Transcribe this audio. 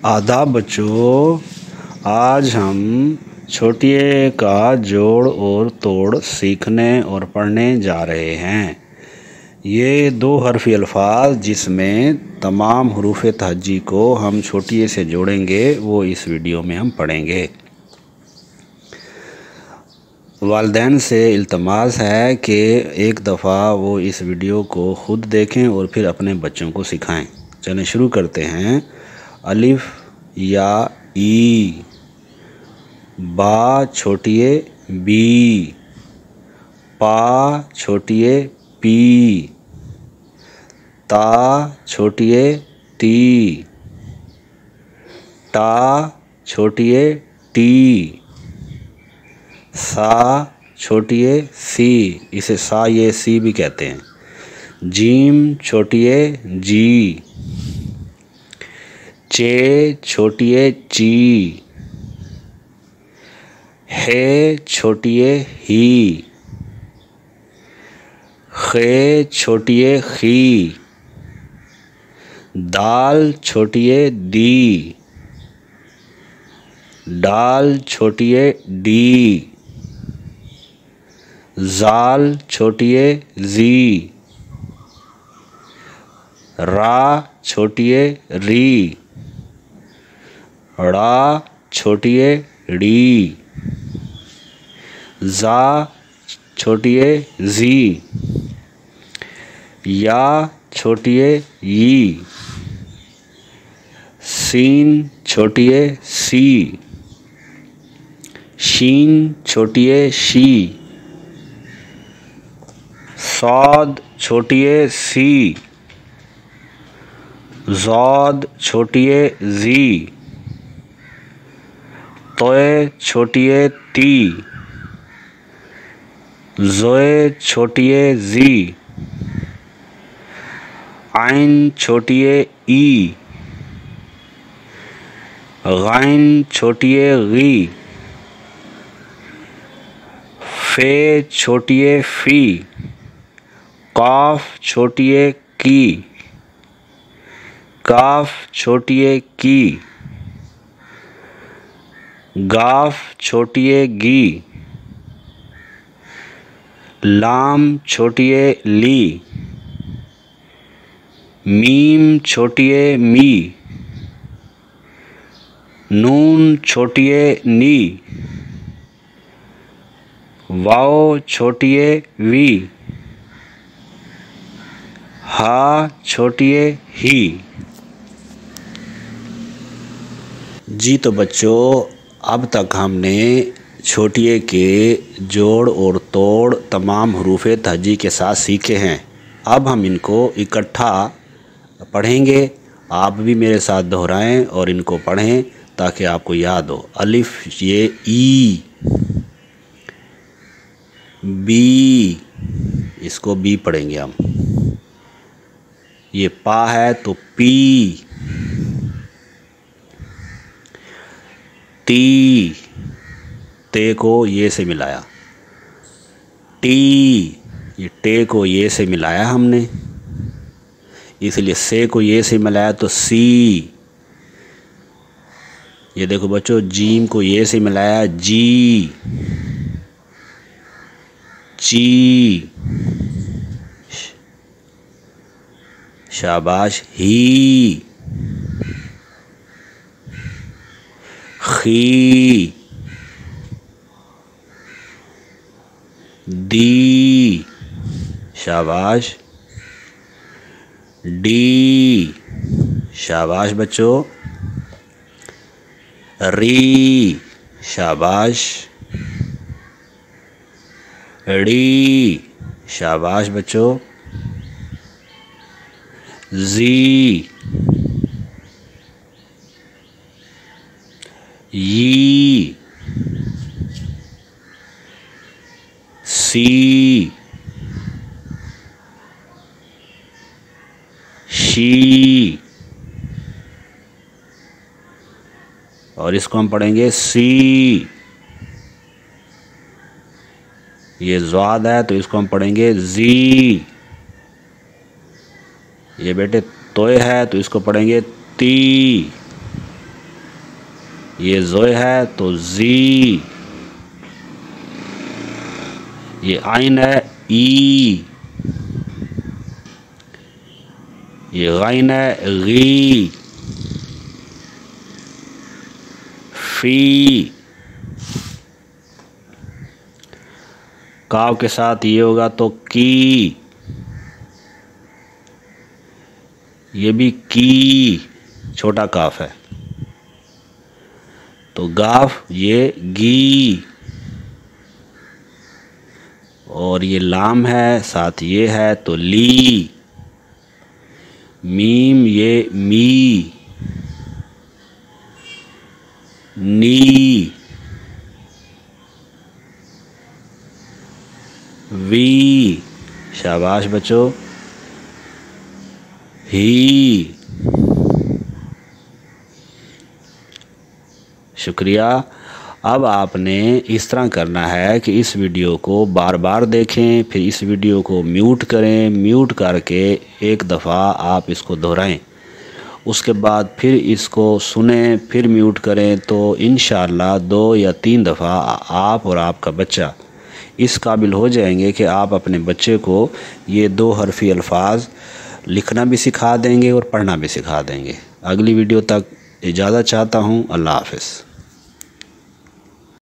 आदाब बच्चों, आज हम छोटी ए का जोड़ और तोड़ सीखने और पढ़ने जा रहे हैं। ये दो हरफी अल्फाज जिसमें तमाम हरूफ तहज्जी को हम छोटी ए से जोड़ेंगे वो इस वीडियो में हम पढ़ेंगे। वालिदैन से इल्तमास है कि एक दफ़ा वो इस वीडियो को ख़ुद देखें और फिर अपने बच्चों को सिखाएं। चलें शुरू करते हैं। अलिफ या ई, बा छोटिए बी, पा छोटिए पी, ता छोटिए ती, टा छोटिए टी, सा छोटिए सी, इसे सा ये सी भी कहते हैं। जीम छोटिए जी, चे छोटिए ची, हे छोटिए ही, खे छोटिए खी, दाल छोटिए दी, डाल छोटिए डी, जाल छोटिए जी, रा छोटिए री, ड़ा छोटिए डी, जा छोटिए जी, या छोटिए यी, सीन छोटिए सी, शीन छोटिए शी, सौद छोटिए सी, ज़ौद छोटिए जी, तोए छोटिए ती, ज़ोए छोटिए जी, आइन छोटिए ई, गाइन छोटिए गी, फे छोटिए फी, काफ छोटिए की, काफ छोटिए की, गाफ छोटिए गी, लाम छोटिए ली, मीम छोटिए मी, नून छोटिए नी, वाओ छोटिए वी, हा छोटिए ही। जी तो बच्चों, अब तक हमने छोटी ए के जोड़ और तोड़ तमाम हरूफ तहज्जी के साथ सीखे हैं। अब हम इनको इकट्ठा पढ़ेंगे। आप भी मेरे साथ दोहराएं और इनको पढ़ें ताकि आपको याद हो। अलिफ ये ई, बी, इसको बी पढ़ेंगे हम। ये पा है तो पी, ती, ते को ये से मिलाया, टी, ये टे को ये से मिलाया हमने, इसलिए से को ये से मिलाया तो सी। ये देखो बच्चों, जीम को ये से मिलाया जी, ची, शाबाश, ही, खी, दी, शाबाश, डी, शाबाश बच्चों, री, शाबाश, डी, शाबाश बच्चों, जी, यी, सी, शी, और इसको हम पढ़ेंगे सी। ये ज़ाद है तो इसको हम पढ़ेंगे जी। ये बेटे तोय है तो इसको पढ़ेंगे ती। ये ज़ोय है तो ज़ी। ये आइन है ई। ये गाइन है गी। फी। काव के साथ ये होगा तो की। ये भी की, छोटा काफ है। तो गाफ ये गी। और ये लाम है, साथ ये है तो ली। मीम ये मी। नी। वी। शाबाश बच्चों। ही। शुक्रिया। अब आपने इस तरह करना है कि इस वीडियो को बार बार देखें, फिर इस वीडियो को म्यूट करें, म्यूट करके एक दफ़ा आप इसको दोहराएं, उसके बाद फिर इसको सुने, फिर म्यूट करें। तो इंशाअल्लाह 2 या 3 दफ़ा आप और आपका बच्चा इस काबिल हो जाएंगे कि आप अपने बच्चे को ये 2 हरफी अल्फाज लिखना भी सिखा देंगे और पढ़ना भी सिखा देंगे। अगली वीडियो तक इजाज़त चाहता हूँ। अल्लाह हाफ़िज़।